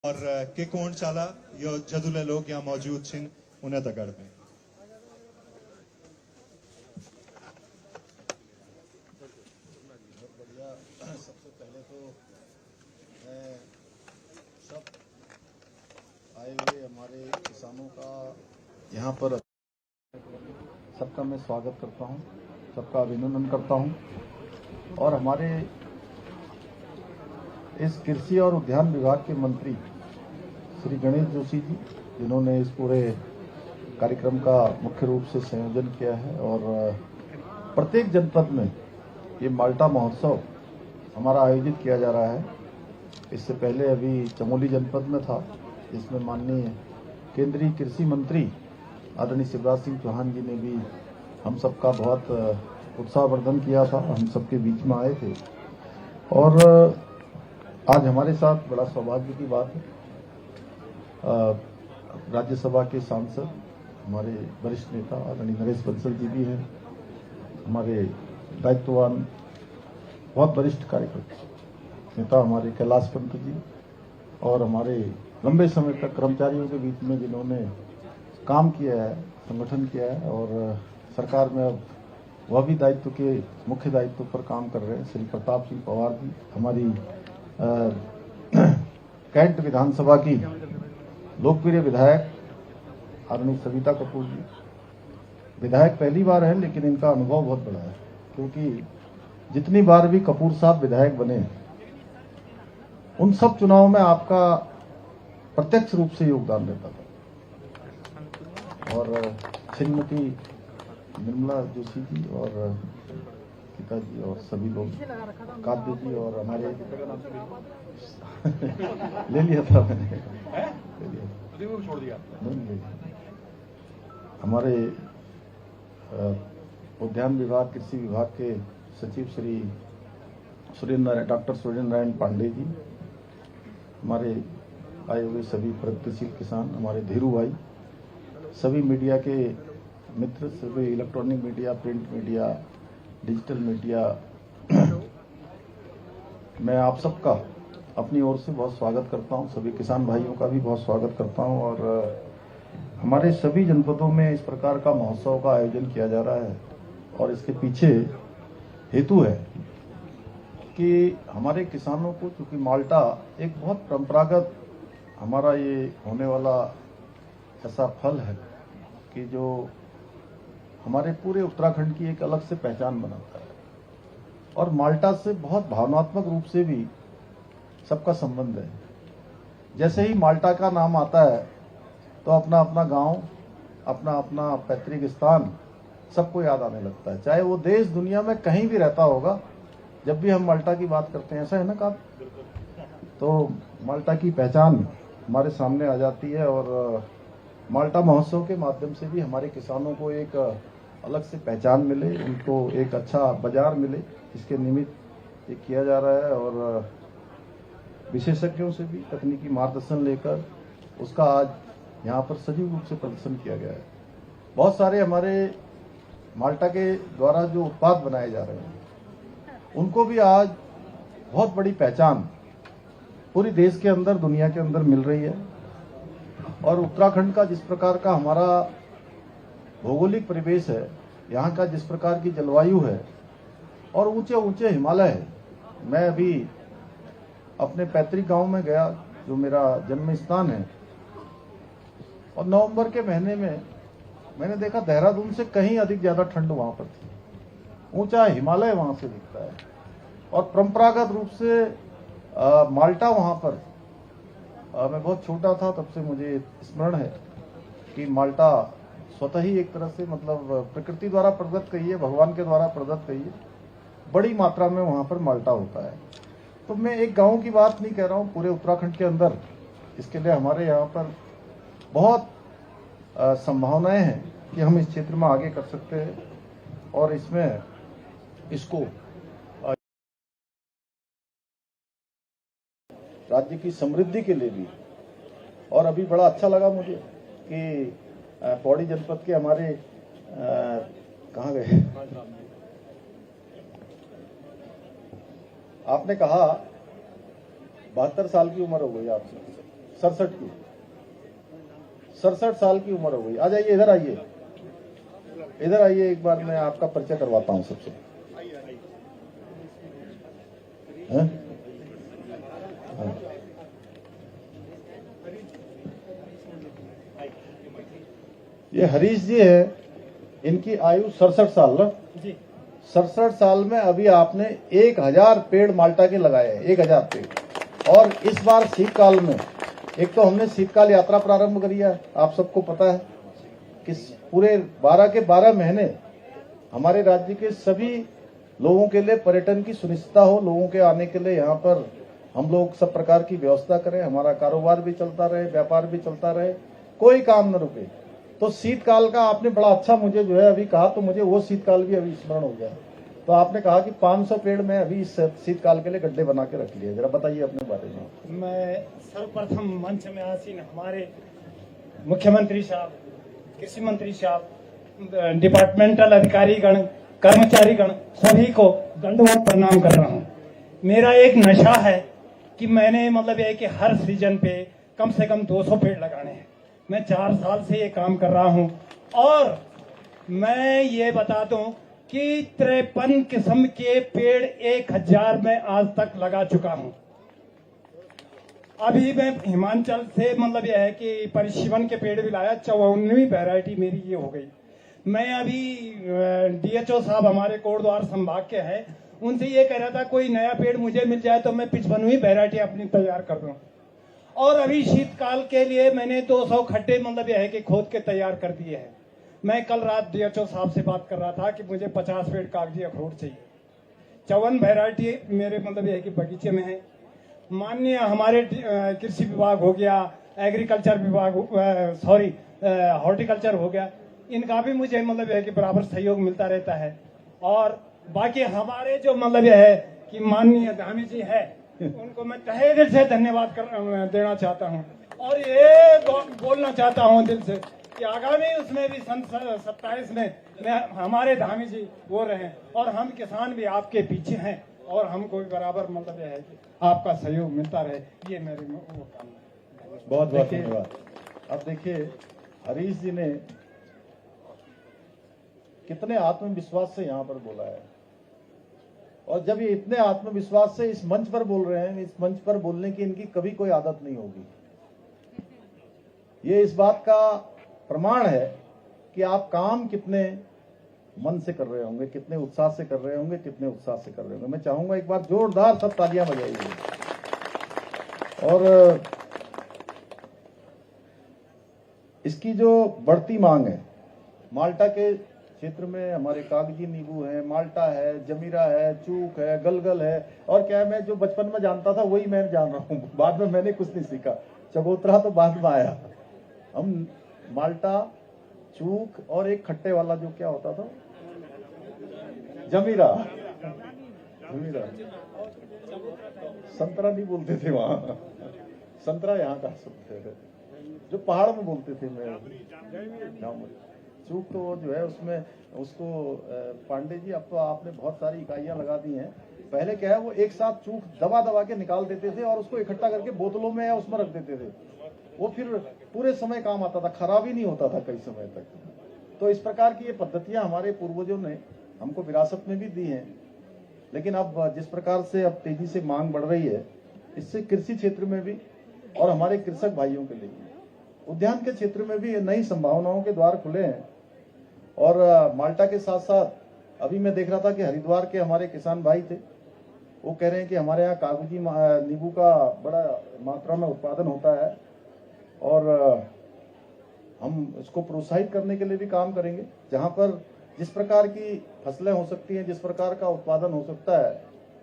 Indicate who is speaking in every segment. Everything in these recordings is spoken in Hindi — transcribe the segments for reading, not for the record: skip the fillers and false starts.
Speaker 1: और के कोण चाला यो जदुले लोग यहाँ मौजूद छिन उन्हें तगड़ में
Speaker 2: सबसे पहले तो मैं सब आए हुए हमारे किसानों का यहाँ पर सबका मैं स्वागत करता हूँ, सबका अभिनंदन करता हूँ। और हमारे इस कृषि और उद्यान विभाग के मंत्री श्री गणेश जोशी जी, जिन्होंने इस पूरे कार्यक्रम का मुख्य रूप से संयोजन किया है। और प्रत्येक जनपद में ये माल्टा महोत्सव हमारा आयोजित किया जा रहा है। इससे पहले अभी चमोली जनपद में था, जिसमें माननीय केंद्रीय कृषि मंत्री आदरणीय शिवराज सिंह चौहान जी ने भी हम सबका बहुत उत्साहवर्धन किया था, हम सबके बीच में आए थे। और आज हमारे साथ बड़ा सौभाग्य की बात है, राज्यसभा के सांसद हमारे वरिष्ठ नेता आदरणीय नरेश बंसल जी भी हैं, हमारे दायित्ववान बहुत वरिष्ठ कार्यकर्ता नेता हमारे कैलाश पंत जी, और हमारे लंबे समय तक कर्मचारियों के बीच में जिन्होंने काम किया है, संगठन किया है और सरकार में अब वह भी दायित्व के मुख्य दायित्व पर काम कर रहे हैं, श्री प्रताप सिंह पवार जी, हमारी कैंट विधानसभा की लोकप्रिय विधायक आदरणीय सविता कपूर जी। विधायक पहली बार है, लेकिन इनका अनुभव बहुत बड़ा है, क्योंकि जितनी बार भी कपूर साहब विधायक बने, उन सब चुनावों में आपका प्रत्यक्ष रूप से योगदान रहता था। और श्रीमती निर्मला जोशी जी और पिताजी और सभी लोग, काव्य जी और हमारे ले लिया था मैंने, छोड़ दिया हमारे उद्यान विभाग कृषि विभाग के सचिव श्री डॉक्टर सुरेंद्र नारायण पांडे जी, हमारे आए हुए सभी प्रगतिशील किसान, हमारे धीरू भाई, सभी मीडिया के मित्र, सभी electronic media, print media, digital media, मैं आप सबका अपनी ओर से बहुत स्वागत करता हूं। सभी किसान भाइयों का भी बहुत स्वागत करता हूं। और हमारे सभी जनपदों में इस प्रकार का महोत्सव का आयोजन किया जा रहा है, और इसके पीछे हेतु है कि हमारे किसानों को, चूंकि माल्टा एक बहुत परंपरागत हमारा ये होने वाला ऐसा फल है कि जो हमारे पूरे उत्तराखंड की एक अलग से पहचान बनाता है, और माल्टा से बहुत भावनात्मक रूप से भी सबका संबंध है। जैसे ही माल्टा का नाम आता है तो अपना अपना गांव, अपना अपना पैतृक स्थान सबको याद आने लगता है, चाहे वो देश दुनिया में कहीं भी रहता होगा। जब भी हम माल्टा की बात करते हैं, ऐसा है ना का, तो माल्टा की पहचान हमारे सामने आ जाती है। और माल्टा महोत्सव के माध्यम से भी हमारे किसानों को एक अलग से पहचान मिले, उनको एक अच्छा बाजार मिले, इसके निमित्त ये किया जा रहा है। और विशेषज्ञों से भी तकनीकी मार्गदर्शन लेकर उसका आज यहाँ पर सजीव रूप से प्रदर्शन किया गया है। बहुत सारे हमारे माल्टा के द्वारा जो उत्पाद बनाए जा रहे हैं, उनको भी आज बहुत बड़ी पहचान पूरी देश के अंदर, दुनिया के अंदर मिल रही है। और उत्तराखंड का जिस प्रकार का हमारा भौगोलिक परिवेश है, यहाँ का जिस प्रकार की जलवायु है और ऊंचे ऊंचे हिमालय है। मैं अभी अपने पैतृक गांव में गया, जो मेरा जन्म स्थान है, और नवंबर के महीने में मैंने देखा देहरादून से कहीं अधिक ज्यादा ठंड वहां पर थी। ऊंचा हिमालय वहां से दिखता है, और परंपरागत रूप से माल्टा वहां पर, मैं बहुत छोटा था तब से मुझे स्मरण है कि माल्टा स्वतः ही एक तरह से, मतलब प्रकृति द्वारा प्रदत्त कहिए, भगवान के द्वारा प्रदत्त कहिए, बड़ी मात्रा में वहां पर माल्टा होता है। तो मैं एक गांव की बात नहीं कह रहा हूं, पूरे उत्तराखंड के अंदर इसके लिए हमारे यहाँ पर बहुत संभावनाएं हैं कि हम इस क्षेत्र में आगे कर सकते हैं, और इसमें इसको राज्य की समृद्धि के लिए भी। और अभी बड़ा अच्छा लगा मुझे कि पौड़ी जनपद के हमारे कहाँ गए, आपने कहा 72 साल की उम्र हो गई आपसे, 67 की, 67 साल की उम्र हो गई। आ जाइए, इधर आइए, इधर आइए, एक बार मैं आपका परिचय करवाता हूं सबसे। हैं? हाँ। ये हरीश जी है, इनकी आयु 67 साल ना जी। 67 साल में अभी आपने 1000 पेड़ माल्टा के लगाए हैं, 1000 पेड़। और इस बार शीतकाल में, एक तो हमने शीतकाल यात्रा प्रारंभ करी है, आप सबको पता है कि पूरे 12 के 12 महीने हमारे राज्य के सभी लोगों के लिए पर्यटन की सुनिश्चितता हो, लोगों के आने के लिए यहाँ पर हम लोग सब प्रकार की व्यवस्था करें, हमारा कारोबार भी चलता रहे, व्यापार भी चलता रहे, कोई काम न रुके। तो शीतकाल का आपने बड़ा अच्छा मुझे जो है अभी कहा, तो मुझे वो शीतकाल भी अभी स्मरण हो गया। तो आपने कहा कि 500 पेड़ में अभी इस शीतकाल के लिए गड्ढे बना के रख लिए, जरा बताइए अपने बारे में।
Speaker 3: मैं सर्वप्रथम मंच में आसीन हमारे मुख्यमंत्री साहब, कृषि मंत्री साहब, डिपार्टमेंटल अधिकारीगण, कर्मचारीगण सभी को दंडवत प्रणाम कर रहा हूँ। मेरा एक नशा है कि मैंने मतलब यह है कि हर सीजन पे कम से कम 200 पेड़ लगाने हैं। मैं 4 साल से ये काम कर रहा हूँ और मैं ये बता दूं कि 53 किस्म के पेड़ 1000 में आज तक लगा चुका हूं। अभी मैं हिमाचल से मतलब यह है कि परिशीवन के पेड़ भी लाया, 54वीं वैरायटी मेरी ये हो गई। मैं अभी डीएचओ साहब हमारे कोटद्वार संभाग के हैं, उनसे ये कह रहा था कोई नया पेड़ मुझे मिल जाए तो मैं 55वीं वैरायटी अपनी तैयार कर दूं। और अभी शीतकाल के लिए मैंने 200 खड्डे मतलब यह है कि खोद के तैयार कर दिए हैं। मैं कल रात डीएचओ साहब से बात कर रहा था कि मुझे 50 पेड़ कागजी अखरोट चाहिए। 54 वैरायटी मेरे मतलब यह है कि बगीचे में है। माननीय हमारे कृषि विभाग हो गया, एग्रीकल्चर विभाग, सॉरी हॉर्टिकल्चर हो गया, इनका भी मुझे मतलब यह है कि बराबर सहयोग मिलता रहता है। और बाकी हमारे जो मतलब यह है कि माननीय धामी जी है, उनको मैं तहे दिल से धन्यवाद देना चाहता हूँ। और ये बोलना चाहता हूँ दिल से कि आगामी उसमें भी सन 27 में हमारे धामी जी वो रहे और हम किसान भी आपके पीछे हैं और हमको भी बराबर मतलब यह है कि आपका सहयोग मिलता रहे, ये मेरी वो कामना है।
Speaker 2: बहुत बहुत धन्यवाद। अब देखिए हरीश जी ने कितने आत्मविश्वास से यहाँ पर बोला है, और जब ये इतने आत्मविश्वास से इस मंच पर बोल रहे हैं, इस मंच पर बोलने की इनकी कभी कोई आदत नहीं होगी। ये इस बात का प्रमाण है कि आप काम कितने मन से कर रहे होंगे, कितने उत्साह से कर रहे होंगे, कितने उत्साह से कर रहे होंगे। मैं चाहूंगा एक बार जोरदार सब तालियां बजाइए। और इसकी जो बढ़ती मांग है, माल्टा के क्षेत्र में हमारे कागजी नींबू है, माल्टा है, जमीरा है, चूक है, गलगल है, और क्या है, मैं जो बचपन में जानता था वही मैं जान रहा हूँ, बाद में मैंने कुछ नहीं सीखा। चबूतरा तो बाद में आया। हम माल्टा, चूक और एक खट्टे वाला जो क्या होता था, जमीरा, जमीरा, संतरा नहीं बोलते थे वहां, संतरा यहाँ का शब्द है जो पहाड़ में बोलते थे। मैं चूक तो जो है उसमें उसको पांडे जी, अब तो आपने बहुत सारी इकाइयां लगा दी हैं। पहले क्या है, वो एक साथ चूक दबा दबा के निकाल देते थे और उसको इकट्ठा करके बोतलों में या उसमें रख देते थे। वो फिर पूरे समय काम आता था, खराब ही नहीं होता था कई समय तक। तो इस प्रकार की ये पद्धतियां हमारे पूर्वजों ने हमको विरासत में भी दी हैं। लेकिन अब जिस प्रकार से अब तेजी से मांग बढ़ रही है, इससे कृषि क्षेत्र में भी और हमारे कृषक भाइयों के लिए, उद्यान के क्षेत्र में भी नई संभावनाओं के द्वार खुले हैं। और माल्टा के साथ साथ अभी मैं देख रहा था कि हरिद्वार के हमारे किसान भाई थे, वो कह रहे हैं कि हमारे यहाँ कागजी नींबू का बड़ा मात्रा में उत्पादन होता है और हम इसको प्रोत्साहित करने के लिए भी काम करेंगे। जहाँ पर जिस प्रकार की फसलें हो सकती हैं, जिस प्रकार का उत्पादन हो सकता है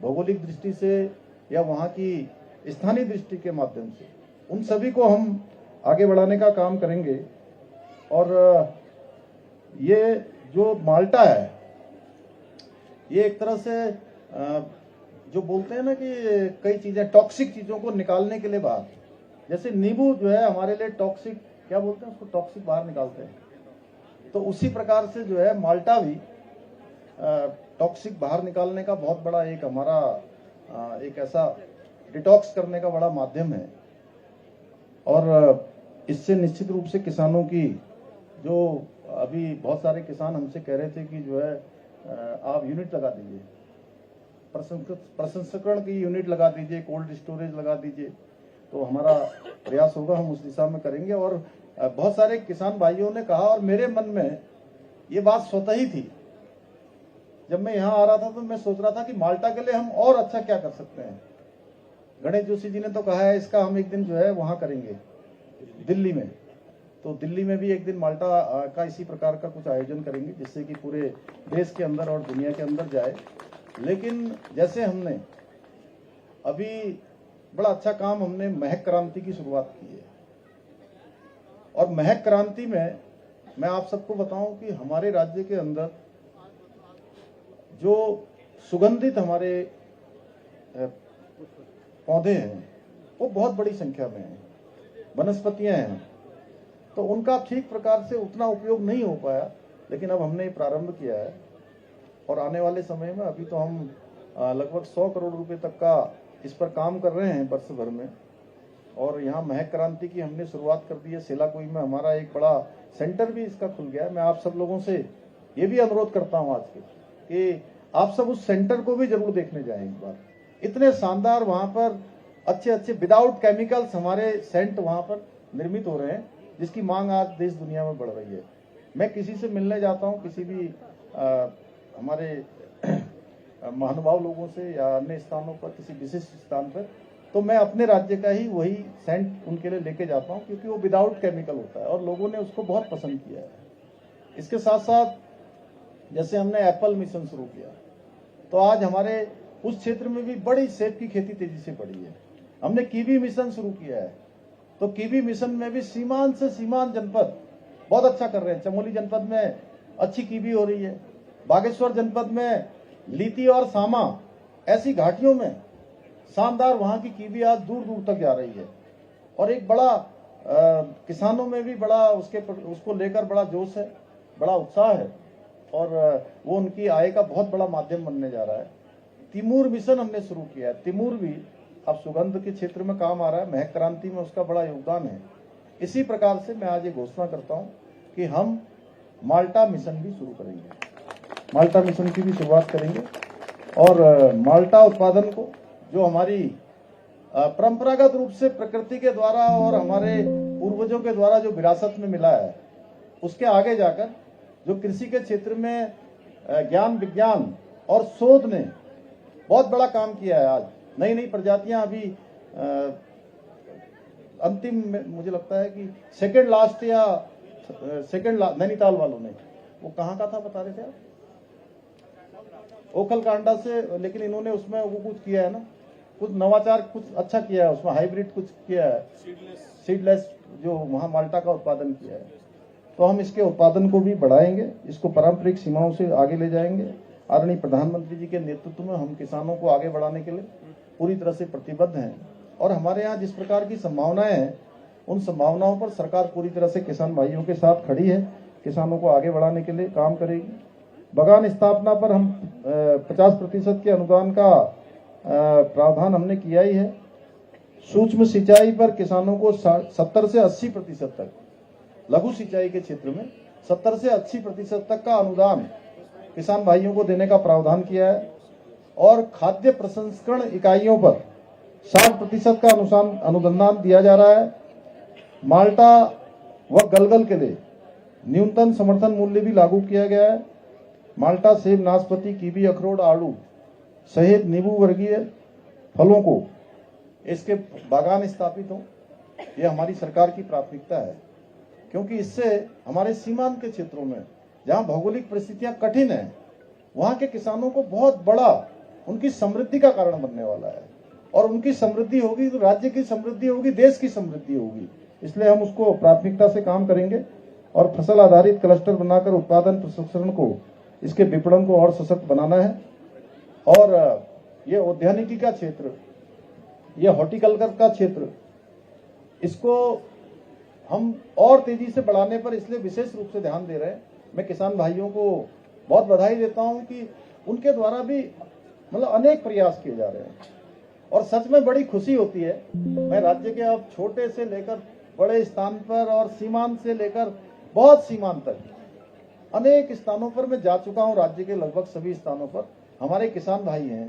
Speaker 2: भौगोलिक दृष्टि से या वहाँ की स्थानीय दृष्टि के माध्यम से, उन सभी को हम आगे बढ़ाने का काम करेंगे। और ये जो माल्टा है, ये एक तरह से जो बोलते हैं ना कि कई चीजें, टॉक्सिक चीजों को निकालने के लिए बाहर, जैसे नींबू जो है हमारे लिए टॉक्सिक, क्या बोलते हैं उसको, टॉक्सिक बाहर निकालते हैं, तो उसी प्रकार से जो है माल्टा भी टॉक्सिक बाहर निकालने का बहुत बड़ा एक हमारा एक ऐसा डिटॉक्स करने का बड़ा माध्यम है। और इससे निश्चित रूप से किसानों की जो अभी बहुत सारे किसान हमसे कह रहे थे कि जो है आप यूनिट लगा दीजिए, प्रसंस्करण की यूनिट लगा दीजिए, कोल्ड स्टोरेज लगा दीजिए, तो हमारा प्रयास होगा, हम उस दिशा में करेंगे। और बहुत सारे किसान भाइयों ने कहा और मेरे मन में ये बात स्वतः ही थी, जब मैं यहाँ आ रहा था तो मैं सोच रहा था कि माल्टा के लिए हम और अच्छा क्या कर सकते हैं। गणेश जोशी जी ने तो कहा है इसका हम एक दिन जो है वहां करेंगे दिल्ली में, तो दिल्ली में भी एक दिन माल्टा का इसी प्रकार का कुछ आयोजन करेंगे जिससे कि पूरे देश के अंदर और दुनिया के अंदर जाए। लेकिन जैसे हमने अभी बड़ा अच्छा काम, हमने महक क्रांति की शुरुआत की है, और महक क्रांति में मैं आप सबको बताऊं कि हमारे राज्य के अंदर जो सुगंधित हमारे पौधे हैं वो बहुत बड़ी संख्या में हैं, वनस्पतियां हैं, तो उनका ठीक प्रकार से उतना उपयोग नहीं हो पाया। लेकिन अब हमने प्रारंभ किया है और आने वाले समय में अभी तो हम लगभग 100 करोड़ रुपए तक का इस पर काम कर रहे हैं वर्ष भर में। और यहाँ महक क्रांति की हमने शुरुआत कर दी है। सेलाकुई में हमारा एक बड़ा सेंटर भी इसका खुल गया है। मैं आप सब लोगों से ये भी अनुरोध करता हूँ आज के कि आप सब उस सेंटर को भी जरूर देखने जाएं एक बार। इतने शानदार वहां पर अच्छे अच्छे विदाउट केमिकल्स हमारे सेंट वहां पर निर्मित हो रहे हैं, जिसकी मांग आज देश दुनिया में बढ़ रही है। मैं किसी से मिलने जाता हूं, किसी भी हमारे महानुभाव लोगों से या अन्य स्थानों पर, किसी विशिष्ट स्थान पर, तो मैं अपने राज्य का ही वही सेंट उनके लिए लेके जाता हूं, क्योंकि वो विदाउट केमिकल होता है और लोगों ने उसको बहुत पसंद किया है। इसके साथ साथ जैसे हमने एप्पल मिशन शुरू किया, तो आज हमारे उस क्षेत्र में भी बड़ी सेब की खेती तेजी से बढ़ी है। हमने कीवी मिशन शुरू किया है, तो कीवी मिशन में भी सीमांत से सीमांत जनपद बहुत अच्छा कर रहे हैं। चमोली जनपद में अच्छी कीवी हो रही है, बागेश्वर जनपद में लीती और सामा ऐसी घाटियों में शानदार वहां की कीवी आज दूर दूर तक जा रही है। और एक बड़ा किसानों में भी बड़ा उसको लेकर बड़ा जोश है, बड़ा उत्साह है, और वो उनकी आय का बहुत बड़ा माध्यम बनने जा रहा है। तिमूर मिशन हमने शुरू किया है। तिमूर भी अब सुगंध के क्षेत्र में काम आ रहा है, महक क्रांति में उसका बड़ा योगदान है। इसी प्रकार से मैं आज ये घोषणा करता हूं कि हम माल्टा मिशन भी शुरू करेंगे, माल्टा मिशन की भी शुरुआत करेंगे। और माल्टा उत्पादन को, जो हमारी परंपरागत रूप से प्रकृति के द्वारा और हमारे पूर्वजों के द्वारा जो विरासत में मिला है, उसके आगे जाकर जो कृषि के क्षेत्र में ज्ञान विज्ञान और शोध ने बहुत बड़ा काम किया है। आज नई नई प्रजातियां अभी अंतिम में मुझे लगता है कि सेकंड लास्ट या नैनीताल वालों ने, वो कहाँ का था बता रहे थे आप, ओखल कांडा से, लेकिन इन्होंने उसमें वो कुछ किया है ना, कुछ नवाचार कुछ अच्छा किया है, उसमें हाइब्रिड कुछ किया है, सीडलेस जो वहां माल्टा का उत्पादन किया है। तो हम इसके उत्पादन को भी बढ़ाएंगे, इसको पारंपरिक सीमाओं से आगे ले जाएंगे। आदरणीय प्रधानमंत्री जी के नेतृत्व में हम किसानों को आगे बढ़ाने के लिए पूरी तरह से प्रतिबद्ध हैं, और हमारे यहाँ जिस प्रकार की संभावनाएं हैं, उन संभावनाओं पर सरकार पूरी तरह से किसान भाइयों के साथ खड़ी है, किसानों को आगे बढ़ाने के लिए काम करेगी। बागान स्थापना पर हम 50% के अनुदान का प्रावधान हमने किया ही है। सूक्ष्म सिंचाई पर किसानों को 70 से 80% तक, लघु सिंचाई के क्षेत्र में 70 से 80% तक का अनुदान किसान भाइयों को देने का प्रावधान किया है। और खाद्य प्रसंस्करण इकाइयों पर 60% का अनुदान दिया जा रहा है। माल्टा व गलगल के लिए न्यूनतम समर्थन मूल्य भी लागू किया गया है। माल्टा, सेब, नाशपाती, कीवी, अखरोट, आड़ू सहित नींबू वर्गीय फलों को इसके बागान स्थापित हों, यह हमारी सरकार की प्राथमिकता है, क्योंकि इससे हमारे सीमांत के क्षेत्रों में जहां भौगोलिक परिस्थितियां कठिन है, वहां के किसानों को बहुत बड़ा उनकी समृद्धि का कारण बनने वाला है। और उनकी समृद्धि होगी तो राज्य की समृद्धि होगी, देश की समृद्धि होगी। इसलिए हम उसको प्राथमिकता से काम करेंगे और फसल आधारित क्लस्टर बनाकर उत्पादन प्रसंस्करण को, इसके विपणन को और सशक्त बनाना है। और ये उद्यानिकी का क्षेत्र, ये हॉर्टिकल्चर का क्षेत्र, इसको हम और तेजी से बढ़ाने पर इसलिए विशेष रूप से ध्यान दे रहे हैं। मैं किसान भाइयों को बहुत बधाई देता हूं कि उनके द्वारा भी मतलब अनेक प्रयास किए जा रहे हैं। और सच में बड़ी खुशी होती है। मैं राज्य के अब छोटे से लेकर बड़े स्थान पर और सीमांत से लेकर बहुत सीमांत तक अनेक स्थानों पर मैं जा चुका हूं। राज्य के लगभग सभी स्थानों पर हमारे किसान भाई हैं।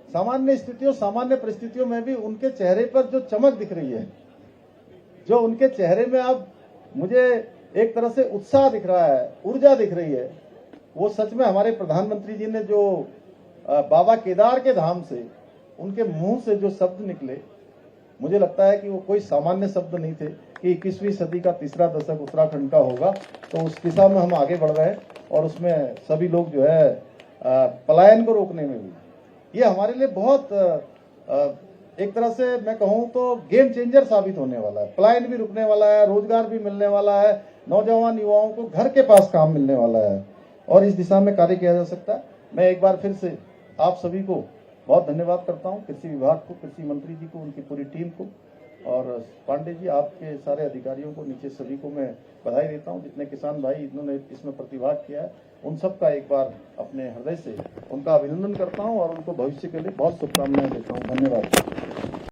Speaker 2: सामान्य स्थितियों, सामान्य परिस्थितियों में भी उनके चेहरे पर जो चमक दिख रही है, जो उनके चेहरे में अब मुझे एक तरह से उत्साह दिख रहा है, ऊर्जा दिख रही है, वो सच में हमारे प्रधानमंत्री जी ने जो बाबा केदार के धाम से उनके मुंह से जो शब्द निकले, मुझे लगता है कि वो कोई सामान्य शब्द नहीं थे कि 21वीं सदी का तीसरा दशक उत्तराखंड का होगा। तो उस दिशा में हम आगे बढ़ रहे हैं और उसमें सभी लोग जो है पलायन को रोकने में भी ये हमारे लिए बहुत एक तरह से मैं कहूं तो गेम चेंजर साबित होने वाला है। पलायन भी रुकने वाला है, रोजगार भी मिलने वाला है, नौजवान युवाओं को घर के पास काम मिलने वाला है और इस दिशा में कार्य किया जा सकता है। मैं एक बार फिर से आप सभी को बहुत धन्यवाद करता हूं, कृषि विभाग को, कृषि मंत्री जी को, उनकी पूरी टीम को और पांडे जी, आपके सारे अधिकारियों को, नीचे सभी को मैं बधाई देता हूं। जितने किसान भाई इन्होंने इसमें प्रतिभाग किया है, उन सब का एक बार अपने हृदय से उनका अभिनंदन करता हूं और उनको भविष्य के लिए बहुत शुभकामनाएं देता हूं। धन्यवाद।